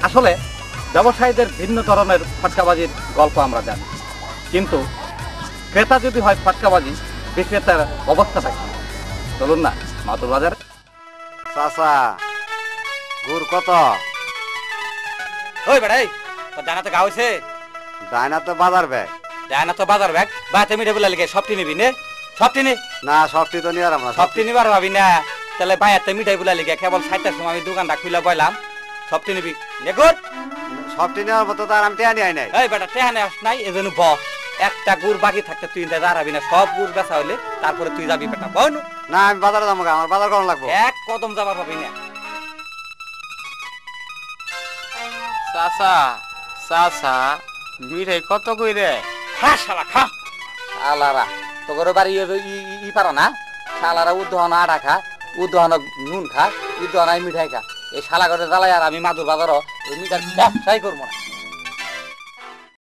আসলে ব্যবসায়ীদের ভিন্ন ধরনের ফটকাবাজির গল্প আমরা জানি, কিন্তু ক্রেতা যদি হয় ফটকাবাজি, বিক্রেতার অবস্থাটা কি? চলুন না মাতুর বাজার। চাচা গুড় কত? ওই বেড়াই তোর ডানা তো গা হয়েছে, ডাইনা তো বাজার ব্যাগ। ডানা তো বাজার ব্যাগ, বাতে মিঠে বলে লিখে সবটি নিবি নে, সবটি নে। না সবটি তো নিয়ে আমরা সবটি নিবার ভাবি না, তাহলে বাইয়াতে মিঠাই বলে লিখে কেবল 60টার সময় আমি দোকানটা খুলে বইলাম, সবটি নিবি নে গুড়। সবটি নেওয়ার মতো তো আর আমি টেয়া নিয়ে নাই। এই বেটা টেহানে আস নাই, এজন্য ব একটা গুড় বাকি থাকতে তুই দাঁড়াবি না, সব গুড় বেচা হইলে তারপরে তুই যাবি বেটা বনু। না আমি বাজারে যাবো, আমার বাজার করানো লাগবো। এক কদম যাবার পাবি না। চাচা চাচা মিঠাই কত কইরে? খা শালা খা। শালারা তোর বাড়ি ই পারা না, শালারা উদ্দহন আটা খা, উদ্দহন নুন খা, উদ্দহন মিঠাই খা। এই শালা করে জ্বালাই আর আমি মাদুর বাজারও এই মিঠাই ব্যবসাই করবো না।